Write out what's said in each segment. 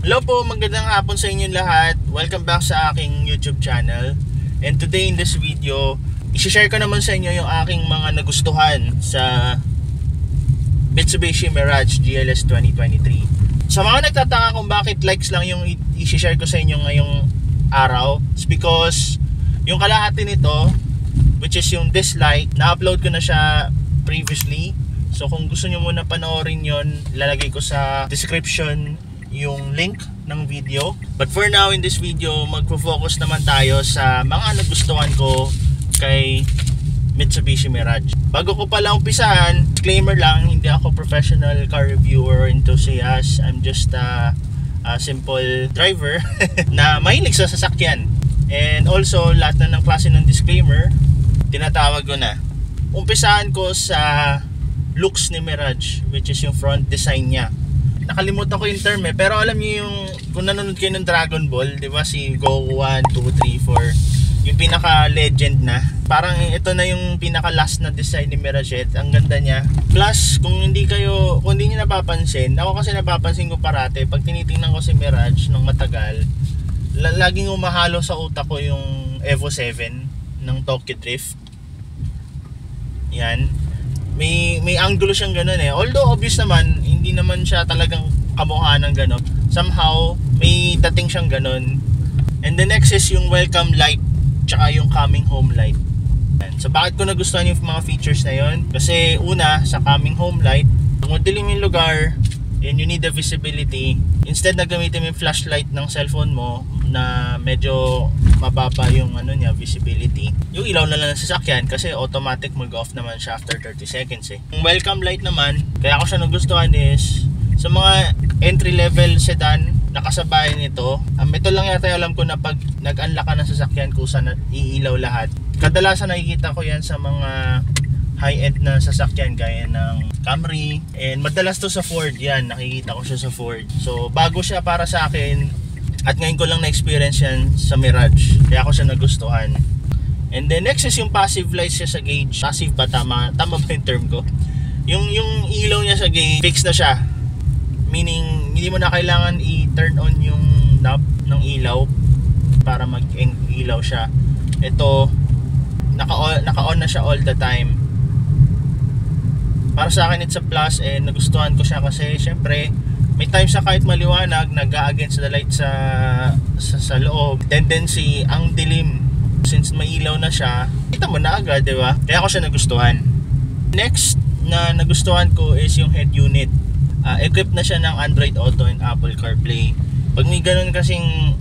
Hello po, magandang hapon sa inyo lahat. Welcome back sa aking YouTube channel. And today in this video, i-share ko naman sa inyo yung aking mga nagustuhan sa Mitsubishi Mirage GLS 2023. Sa mga nagtataka kung bakit likes lang yung i-share ko sa inyo ngayong araw, it's because yung kalahati nito, which is yung dislike, na-upload ko na siya previously. So kung gusto nyo muna panoorin yon, lalagay ko sa description yung link ng video. But for now, in this video, magpo-focus naman tayo sa mga nagustuhan ko kay Mitsubishi Mirage. Bago ko pala umpisahan, disclaimer lang, hindi ako professional car reviewer or enthusiast. I'm just a simple driver na mahilig sa sasakyan. And also, lahat na ng klase ng disclaimer, tinatawag ko na. Umpisahan ko sa looks ni Mirage, which is yung front design niya. Nakalimutan ko yung term pero alam niyo yung kung nanonood kayo ng Dragon Ball, 'di ba, si Goku 1, 2, 3, 4, yung pinaka legend na. Parang ito na yung pinaka last na design ni Mirage. Ang ganda niya. Plus, kung hindi niyo napapansin, ako kasi napapansin ko parate pag tinitingnan ko si Mirage ng matagal, laging umahalo sa utak ko yung Evo 7 ng Tokyo Drift. Yan. May angulo siyang gano'n eh. Although obvious naman, hindi naman siya talagang kamukha ng gano'n. Somehow, may dating siyang gano'n. And the next is yung welcome light, tsaka yung coming home light. So bakit ko nagustuhan yung mga features na yon? Kasi una, sa coming home light, kung madilim yung lugar and you need the visibility, instead na gamitin yung flashlight ng cellphone mo na medyo mababa yung visibility, yung ilaw na lang ng sasakyan kasi automatic mag-off naman siya after 30 seconds eh. Yung welcome light naman, kaya ako siya nagustuhan is sa mga entry level sedan nakasabay nito. Ito lang yata alam ko na pag nag-unlock ka ng sasakyan kusa na iilaw lahat. Kadalasan nakikita ko yan sa mga high-end na sasakyan gaya ng Camry, and madalas to sa Ford. Yan, nakikita ko siya sa Ford. So bago siya para sa akin, at ngayon ko lang na-experience yan sa Mirage, kaya ako siya nagustuhan. And then next is yung passive lights siya sa gauge. Passive ba? Tama ba yung term ko? Yung ilaw niya sa gauge, fixed na siya. Meaning, hindi mo na kailangan i-turn on yung knob ng ilaw para mag-ilaw siya. Ito, naka-on na siya all the time. Para sa akin, it's a plus, and nagustuhan ko siya kasi syempre may times na kahit maliwanag, nag-a-against the light sa loob. Tendency, ang dilim. Since may ilaw na siya, kita mo na agad, di ba? Kaya ako siya nagustuhan. Next na nagustuhan ko is yung head unit. Equipped na siya ng Android Auto and Apple CarPlay. Pag may ganun kasing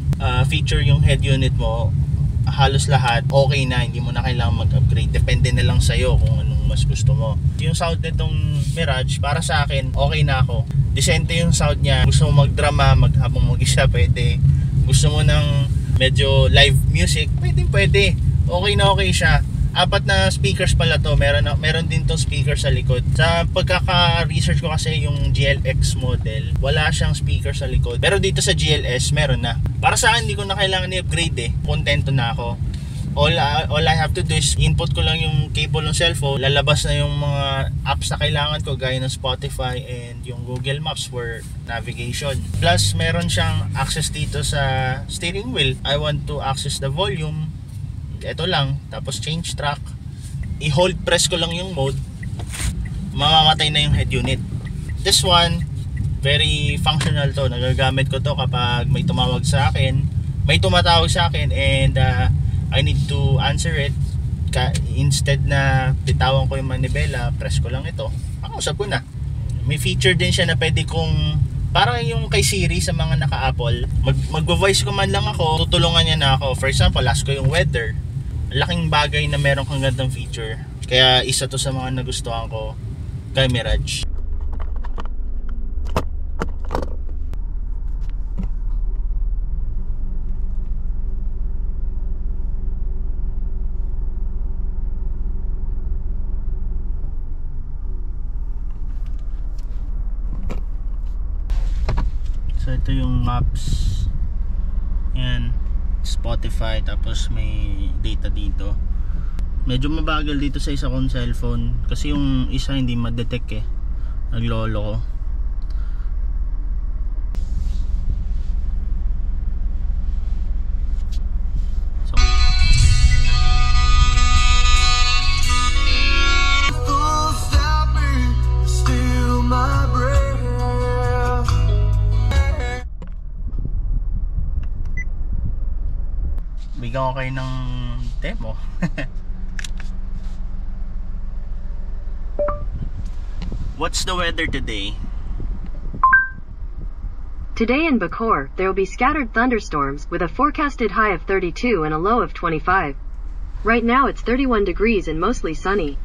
feature yung head unit mo, halos lahat okay na, hindi mo na kailangan mag-upgrade. Depende na lang sa'yo kung anong mas gusto mo. Yung sound nitong Mirage, para sa akin, okay na ako. Decente yung sound niya. Gusto mo magdrama, habang mag-isa, pwede. Gusto mo ng medyo live music, pwede. Okay na okay siya. 4 na speakers pala to. Meron din tong speaker sa likod. Sa pagkaka-research ko kasi yung GLX model, wala siyang speaker sa likod. Pero dito sa GLS, meron na. Para sa akin, hindi ko na kailangan i-upgrade eh. Kontento na ako. All I have to do is input ko lang yung cable ng cellphone, lalabas na yung mga apps na kailangan ko gaya ng Spotify and yung Google Maps for navigation. Plus meron siyang access dito sa steering wheel. I want to access the volume, ito lang, tapos change track, i-hold press ko lang yung mode, mamamatay na yung head unit. This one, very functional to. Nagagamit ko to kapag may tumawag sa akin, may tumatawag sa akin and I need to answer it. Instead na bitawan ko yung manibela, press ko lang ito, makausap ko na. May feature din siya na pwede kong, parang yung kay Siri sa mga naka-Apple, mag-voice command lang ako, tutulungan niya na ako. For example, ask ko yung weather. Laking bagay na meron kang gandang feature. Kaya isa to sa mga nagustuhan ko kay Mirage. So ito yung maps. Yan, Spotify, tapos may data dito. Medyo mabagal dito sa isa kong cellphone kasi yung isa hindi ma-detect eh. Naglolo ko. bigyan ko kayo ng demo. What's the weather today? Today in Bacoor, there will be scattered thunderstorms with a forecasted high of 32 and a low of 25. Right now it's 31 degrees and mostly sunny.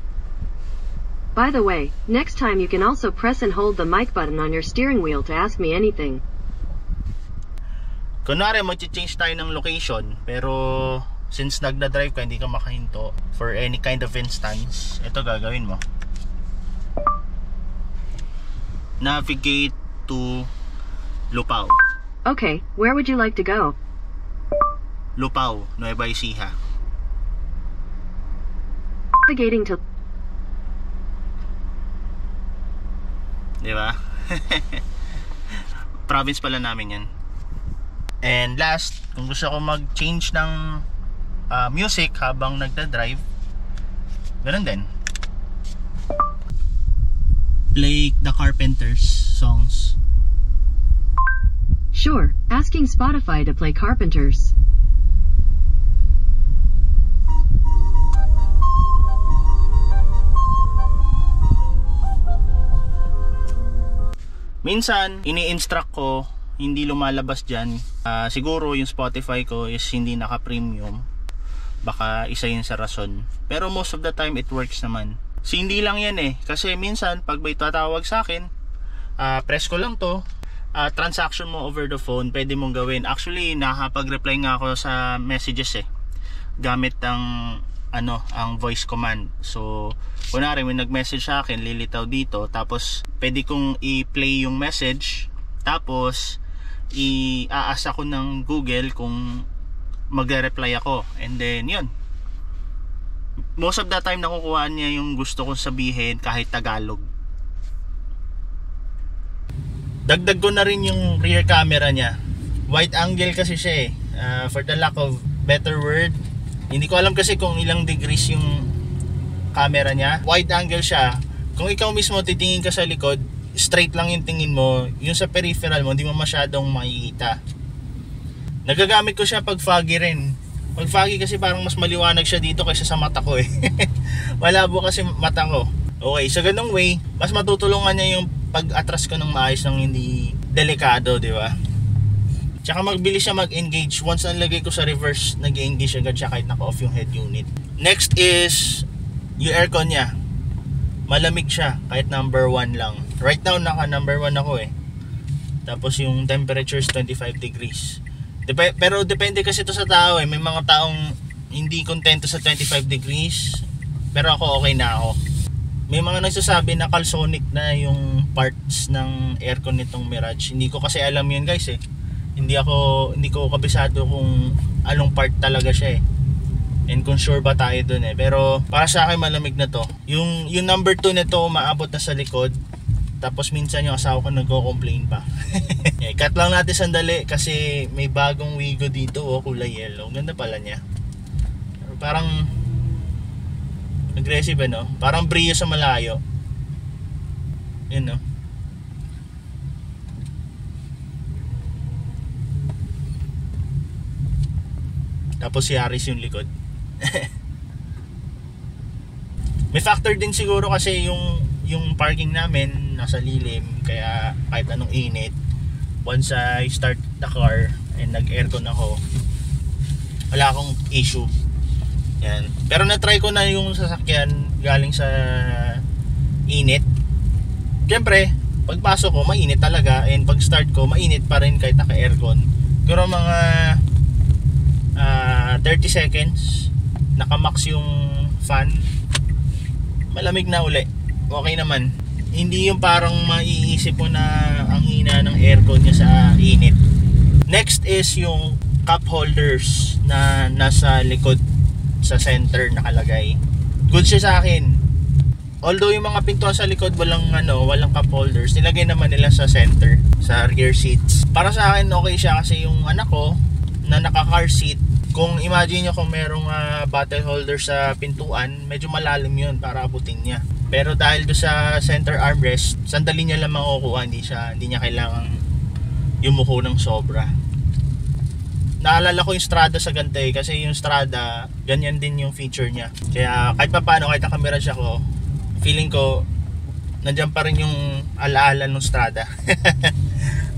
By the way, next time you can also press and hold the mic button on your steering wheel to ask me anything. Kunwari mag-change tayo ng location, pero since nagda-drive ka, hindi ka makahinto for any kind of instance, ito gagawin mo. Navigate to Lupao. Okay, where would you like to go? Lupao, Nueva Ecija. Navigating to... Diba? Province pala namin yan. And last, kung gusto ko mag-change ng music habang nagda-drive, ganun din. Play the Carpenters songs. Sure, asking Spotify to play Carpenters. Minsan, ini-instruct ko, hindi lumalabas dyan. Siguro yung Spotify ko is hindi naka-premium. Baka isa yun sa rason. Pero most of the time, it works naman. So, hindi lang yan eh. Kasi minsan, pag may tatawag sa akin, press ko lang to. Transaction mo over the phone, pwede mong gawin. Actually, nakakapag-reply nga ako sa messages eh. Gamit ang voice command. So, kunwari may nag-message sa akin, lilitaw dito, tapos pwede kong i-play yung message, tapos i-aasa ko ng Google kung magre-reply ako, and then yun, most of the time nakukuha niya yung gusto kong sabihin kahit Tagalog. Dagdag ko na rin yung rear camera niya. Wide angle kasi siya eh, for the lack of better word. Hindi ko alam kasi kung ilang degrees yung camera niya. Wide angle siya. Kung ikaw mismo titingin ka sa likod, straight lang yung tingin mo. Yung sa peripheral mo, hindi mo masyadong makikita. Nagagamit ko siya pag foggy rin. Pag foggy kasi parang mas maliwanag siya dito kaysa sa mata ko eh. Malabo kasi mata ko. Okay, sa ganung way, mas matutulungan niya yung pag-atras ko ng maayos ng hindi delikado, di ba? Tsaka magbilis siya mag-engage. Once nalagay ko sa reverse, nag-engage agad siya kahit naka-off yung head unit. Next is yung aircon niya. Malamig siya kahit number 1 lang. Right now naka number 1 ako eh. Tapos yung temperature is 25 degrees. Pero depende kasi ito sa tao eh. May mga taong hindi kontento sa 25 degrees. Pero ako okay na ako. May mga nagsasabi na calsonic na yung parts ng aircon nitong Mirage. Hindi ko kasi alam yun guys eh. Hindi ko kabisado kung anong part talaga siya eh. And kung sure ba tayo dun eh. Pero para sa akin malamig na to. Yung number 2 nito umaabot na sa likod. Tapos minsan yung asawa ko nagko-complain pa. Cut lang natin sandali kasi may bagong Wigo dito kulay yellow. Ganda pala niya. Pero parang aggressive no? Parang brillo sa malayo. Yun no. Tapos si Yaris yung likod. May factor din siguro kasi yung parking namin nasa lilim, kaya kahit anong init, once I start the car and nag-aircon ako, wala akong issue. Yan. Pero na-try ko na yung sasakyan galing sa init. Siyempre, pagpasok ko mainit talaga, and pag start ko mainit pa rin kahit naka-aircon. Pero mga 30 seconds nakamax yung fan, malamig na uli, okay naman. Hindi yung parang maiisip mo na ang hina ng aircon niya sa init. Next is yung cup holders na nasa likod sa center nakalagay. Good siya sa akin. Although yung mga pintuan sa likod walang cup holders, nilagay naman nila sa center, sa rear seats. Para sa akin okay siya kasi yung anak ko na naka-car seat, kung imagine nyo kung merong bottle holder sa pintuan, medyo malalim yun para abutin niya. Pero dahil do sa center armrest, sandali niya lang makukuha, hindi niya kailangang yumuko ng sobra. naalala ko yung Strada sa Gante kasi yung Strada, ganyan din yung feature niya. Kaya kahit pa paano, kahit naka-Mirage ako, feeling ko nandiyan pa rin yung alaala ng Strada.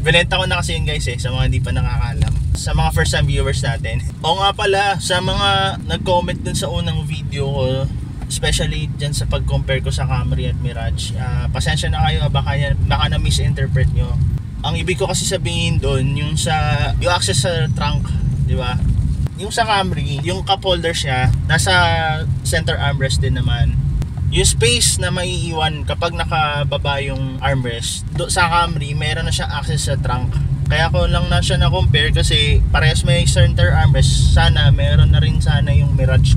Binenta ko na kasi yun guys sa mga hindi pa nakakalam, sa mga first time viewers natin. O nga pala, sa mga nag-comment dun sa unang video ko, especially dyan sa pag-compare ko sa Camry at Mirage, pasensya na kayo, baka na misinterpret nyo. Ang ibig ko kasi sabihin doon, yung access sa trunk, di ba? Yung sa Camry, yung cup holder siya, nasa center armrest din naman. Yung space na maiiwan kapag nakababa yung armrest, sa Camry, meron na siya access sa trunk. Kaya ko lang na siya na-compare kasi parehas may center armrest. Sana, meron na rin sana yung Mirage.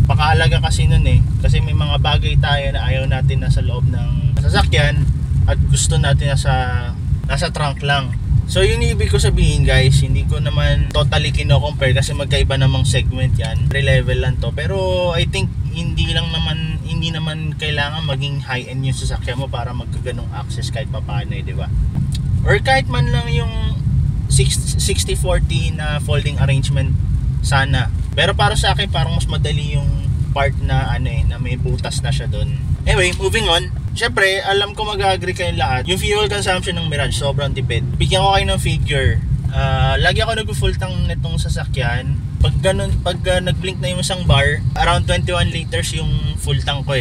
Pakahalaga kasi nun kasi may mga bagay tayo na ayaw natin nasa loob ng sasakyan at gusto natin nasa trunk lang. So yun yung ibig ko sabihin guys, hindi ko naman totally kino-compare kasi magkaiba namang segment yan, pre-level lang to. Pero I think hindi naman kailangan maging high-end yung sasakyan mo para magkaganong access kahit papaano di ba? Or kahit man lang yung 60-40 na folding arrangement sana. Pero para sa akin parang mas madali yung part na na may butas na siya doon. Anyway, moving on. Siyempre, alam ko mag-agree kayo lahat. Yung fuel consumption ng Mirage sobrang tipid. Bigyan ko kayo ng figure. Lagi ako nag-full tank nitong sasakyan. Pag nag-blink na yung isang bar, around 21 liters yung full tank ko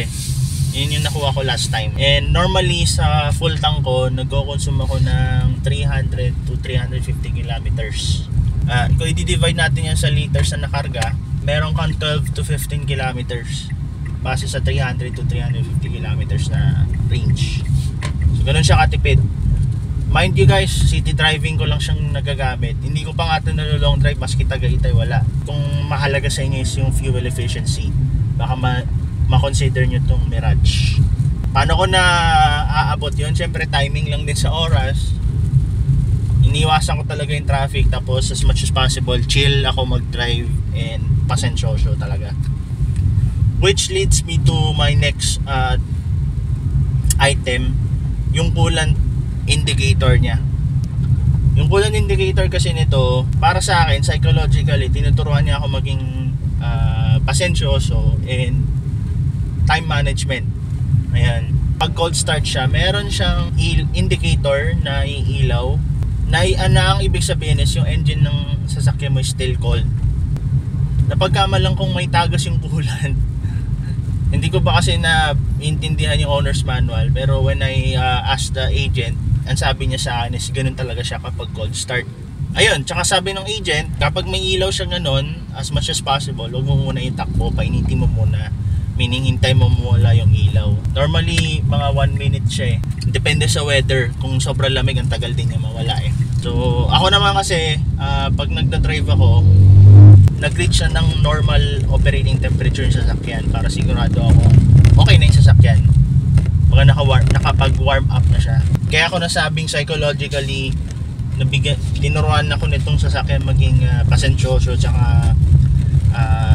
Yun yung nakuha ko last time. And normally sa full tank ko, nag-consume ako ng 300 to 350 kilometers. Kung i-divide natin yan sa liters na nakarga, meron kang 12 to 15 kilometers base sa 300 to 350 kilometers na range. So ganun siya katipid. Mind you guys, city driving ko lang siyang nagagamit. Hindi ko pa nga ito long drive, maski Tagaytay wala. Kung mahalaga sa inyo is yung fuel efficiency, baka ma-consider nyo itong Mirage. Paano ko na aabot yun? Siyempre timing lang din sa oras. Iniwasan ko talaga yung traffic, tapos as much as possible chill ako mag-drive and pasensyoso talaga. Which leads me to my next item, yung coolant indicator niya. Yung coolant indicator kasi nito, para sa akin, psychologically, tinuturuan niya ako maging pasensyoso and time management. Ayan. Pag cold start siya, meron siyang indicator na iilaw na ang ibig sabihin is yung engine ng sasakyan mo is still cold. Napagkamalang kung may tagas yung coolant. Hindi ko pa kasi na intindihan yung owner's manual, pero when I asked the agent, ang sabi niya sa akin is ganun talaga siya kapag cold start. Ayun, tsaka sabi ng agent, kapag may ilaw siya ganun, as much as possible, huwag mo muna itakbo, painitin mo muna. Meaning, hintay mo mula yung ilaw. Normally, mga 1 minute siya Depende sa weather. Kung sobrang lamig, ang tagal din niya mawala So, ako naman kasi, pag nagda-drive ako, nag-reach na ng normal operating temperature yung sasakyan para sigurado ako okay na yung sasakyan. Mga nakapag-warm up na siya. Kaya ako nasabing psychologically, tinuruan ako nitong sasakyan maging pasensyoso tsaka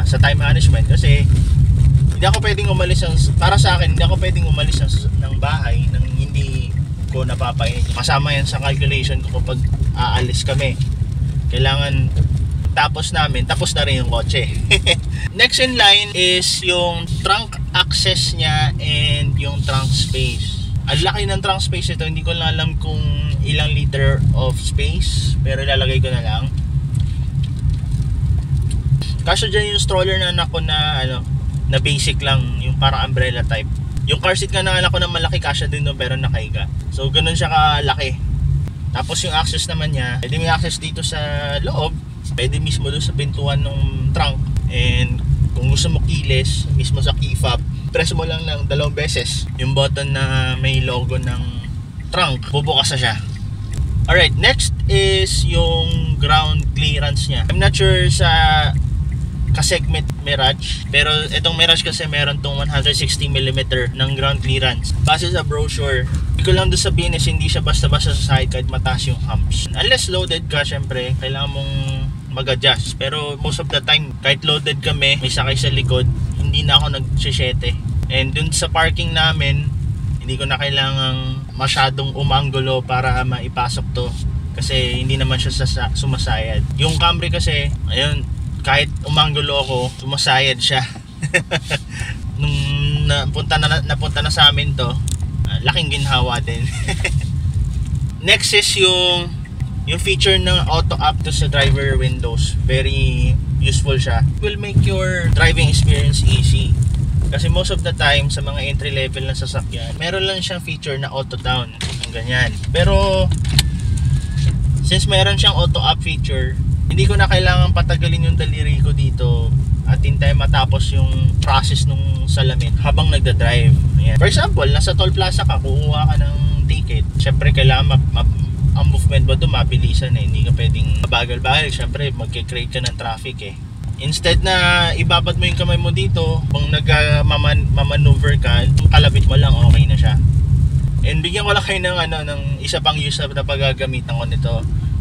sa time management kasi hindi ako pwedeng umalis para sa akin, hindi ako pwedeng umalis ng bahay nang hindi ko napapainit. Kasama yan sa calculation ko kapag aalis kami. Kailangan tapos na rin yung kotse. Next in line is yung trunk access niya and yung trunk space. Ang laki ng trunk space ito, hindi ko lang alam kung ilang liter of space, pero ilalagay ko na lang. Kaso dyan yung stroller na anak ko na na basic lang, yung parang umbrella type. Yung car seat nga ng anak ko na malaki, kasya din doon pero nakahiga. So ganun siya kalaki. Tapos yung access naman niya, pwede may access dito sa loob, pwede mismo doon sa pintuan ng trunk. And kung gusto mo keyless, mismo sa key fob, press mo lang ng 2 beses yung button na may logo ng trunk, bubukas na siya. Alright, next is yung ground clearance niya. I'm not sure sa ka-segment Mirage, pero itong Mirage kasi meron tong 160mm ng ground clearance. Base sa brochure, hindi ko lang doon sabihin is hindi siya basta-basta sa side kahit mataas yung humps. Unless loaded ka, syempre, kailangan mong mag-adjust. Pero most of the time, kahit loaded kami, may sakay sa likod, hindi na ako nag-7. And dun sa parking namin, hindi ko na kailangang masyadong umanggulo para maipasok to. kasi hindi naman siya sumasayad. Yung Camry kasi, ayun, kahit umanggulo ako, sumasayad siya. Nung napunta na sa amin to, laking ginhawa din. Next is yung feature ng auto up to sa driver windows. Very useful siya. It will make your driving experience easy. Kasi most of the time sa mga entry level na sasakyan, meron lang siyang feature na auto down, yung ganyan. Pero since meron siyang auto up feature, hindi ko na kailangan patagalin yung daliri ko dito at hintay matapos yung process nung salamin habang nagda-drive. Ayan. For example, nasa toll plaza ka, kukuha ka ng ticket. Syempre kailangan ang movement ba doon mabilisan eh. Hindi ka pwedeng mabagal-bagal. Syempre magke-create ka ng traffic eh. Instead na ibabad mo yung kamay mo dito, kung nag-maneuver ka, kalabit mo lang, okay na siya. And bigyan ko lang kayo ng isa pang use na paggagamitan ko nito.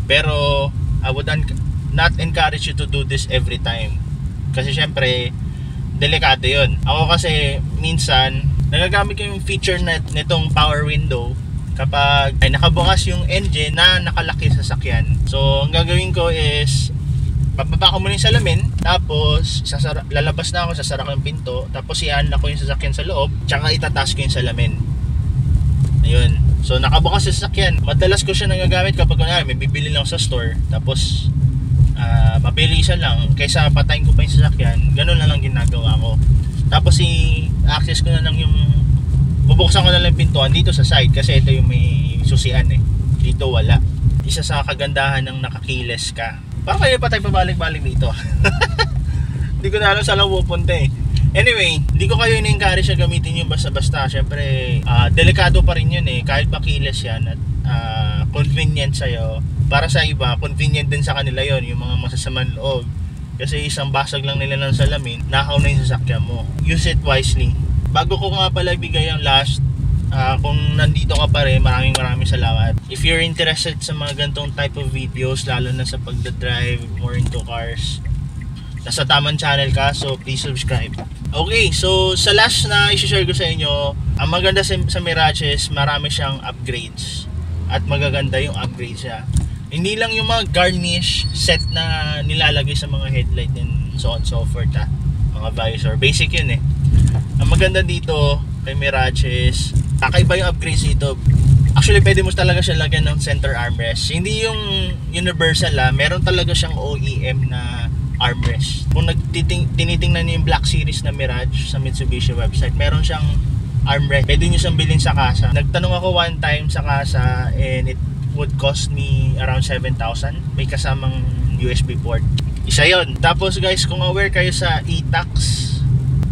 Pero I would not encourage you to do this every time. Kasi syempre, delikado yun. Ako kasi minsan, nagagamit ko yung feature nitong power window kapag ay nakabukas yung engine na nakalaki sa sasakyan. So, ang gagawin ko is bababa ko muna yung salamin, tapos lalabas na ako, sasara ko yung pinto, tapos i-unlock ko yung sasakyan sa loob, tsaka itataas ko yung salamin. Ayun. So, nakabukas sa sasakyan. Madalas ko siya nagagamit kapag may bibili lang sa store, tapos mabilisan lang kaysa patayin ko pa yung sasakyan. Ganun na lang ginagawa ko. Tapos i-access ko na lang yung bubuksan ko na lang yung pintuan dito sa side kasi ito yung may susian eh. Dito wala. Isa sa kagandahan ng nakakiles ka. Parang kayo pa tayo pabalik-balik dito. Hindi ko na alam saan lang pupunta eh. Anyway, hindi ko kayo in-encourage na gamitin yung basta-basta. Siyempre, delikado pa rin yun eh. Kahit pa keyless yan at convenient sa'yo. Para sa iba, convenient din sa kanila yon, yung mga masasamang loob. Kasi isang basag lang nila ng salamin, nakaw na yung sasakyan mo. Use it wisely. Bago ko nga pala bigay ang last, kung nandito ka pa rin, maraming salamat. If you're interested sa mga gantong type of videos, lalo na sa pagdadrive, more into cars, nasa tamang channel ka, so please subscribe. Okay, so sa last na i-share ko sa inyo, ang maganda sa Mirage is marami siyang upgrades. At magaganda yung upgrade siya. Hindi lang yung mga garnish set na nilalagay sa mga headlight and so on so forth mga visor, basic yun eh. Ang maganda dito kay Mirage is kakaiba yung upgrades dito. Actually pwede mo talaga siya lagyan ng center armrest. Hindi yung universal meron talaga siyang OEM na armrest. Kung tinitingnan niyo yung Black Series na Mirage sa Mitsubishi website, meron siyang armrest. Pwede nyo siyang bilhin sa kasa. Nagtanong ako one time sa kasa and it would cost me around 7,000. May kasamang USB port. Isa yon. Tapos guys, kung aware kayo sa e-tax,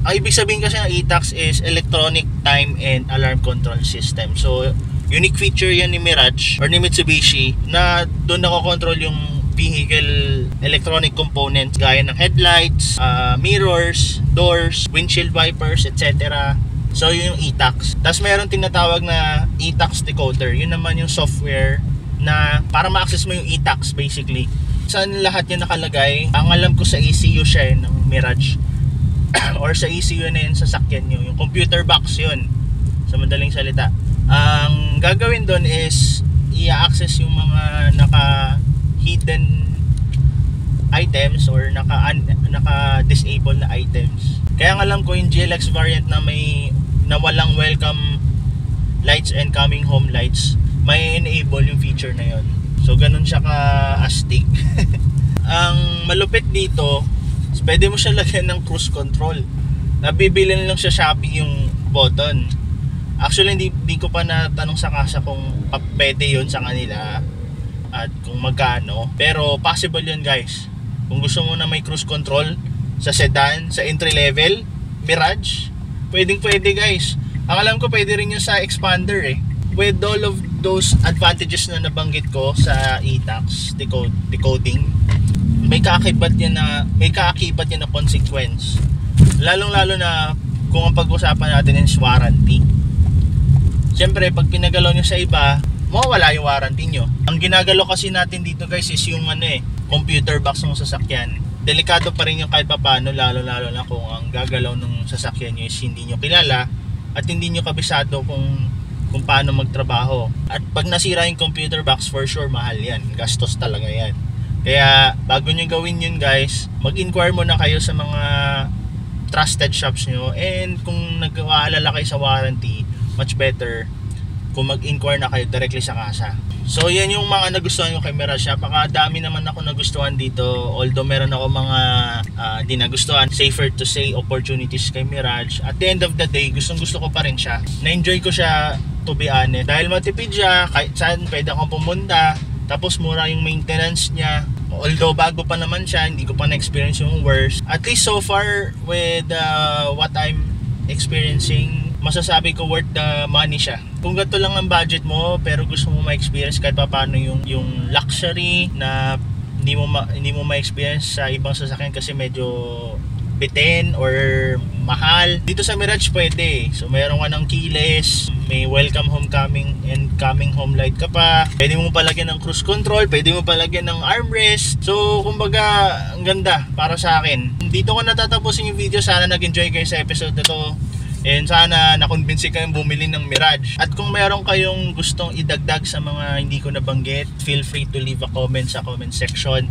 ang ibig sabihin kasi ng e-tax is electronic time and alarm control system. So, unique feature yan ni Mirage or ni Mitsubishi na doon nako-control yung vehicle electronic components gaya ng headlights, mirrors, doors, windshield wipers, etc. So yun yung e-tax. Tapos meron tinatawag na e-tax decoder. Yun naman yung software na para ma-access mo yung e-tax basically. Saan lahat yan nakalagay? Ang alam ko sa ECU siya ng Mirage or sa ECU na yun sa sakyan nyo. Yung computer box yun sa madaling salita. Ang gagawin doon is i-access yung mga naka-hidden items or naka-disable na items. Kaya nga alam ko yung GLX variant na walang welcome lights and coming home lights, may enable yung feature na yon. So ganun siya ka-astig. Ang malupit dito, pwede mo siya lagyan ng cruise control. Nabibili lang sa Shopee yung button. Actually hindi ko pa natanong sa kasa kung pwede yun sa kanila at kung magkano. Pero possible yun guys. Kung gusto mo na may cruise control sa sedan, sa entry level, Mirage, pwede guys. Ang alam ko pwede rin yun sa Expander eh. With all of those advantages na nabanggit ko sa e-tax decoding, may kaakibat yan na consequence. Lalong-lalo na kung ang pag-usapan natin is warranty. Siyempre, pag pinagalaw nyo sa iba, mawawala yung warranty nyo. Ang ginagalaw kasi natin dito guys is yung computer box ng sasakyan. Delikado pa rin yung kahit papaano, lalo-lalo na kung ang gagalaw ng sasakyan nyo is hindi nyo kilala at hindi nyo kabisado kung kung paano magtrabaho. At pag nasira yung computer box, for sure mahal yan, gastos talaga yan. Kaya bago nyo gawin yun guys, mag-inquire muna kayo sa mga trusted shops nyo, and kung nag-aalala kayo sa warranty, much better kung mag-inquire na kayo directly sa kasa. So yan yung mga nagustuhan ko kay Mirage. Napakadami naman ako nagustuhan dito, although meron ako mga di nagustuhan. Safer to say opportunities kay Mirage. At the end of the day, gustong gusto ko pa rin siya. Na-enjoy ko siya, to be honest, dahil matipid siya, kahit saan pwede akong pumunta. Tapos mura yung maintenance niya. Although bago pa naman siya, hindi ko pa na-experience yung worst. At least so far with what I'm experiencing, masasabi ko worth the money siya. Kung gato lang ang budget mo pero gusto mo ma-experience kahit pa paano yung luxury na hindi mo ma-experience sa ibang sasakyan kasi medyo bitin or mahal, dito sa Mirage pwede. So meron ka ng keyless, may welcome homecoming and coming home light ka pa, pwede mo palagyan ng cruise control, pwede mo palagyan ng armrest. So kumbaga ang ganda para sa akin. Dito ko natatapusin yung video. Sana nag-enjoy kayo sa episode na to, and sana nakonbinsi kayong bumili ng Mirage. At kung meron kayong gustong idagdag sa mga hindi ko nabanggit, feel free to leave a comment sa comment section.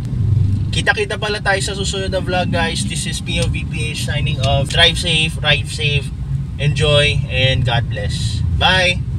Kita-kita pala tayo sa susunod na vlog guys. This is POVPH signing off. Drive safe, ride safe, enjoy, and God bless. Bye!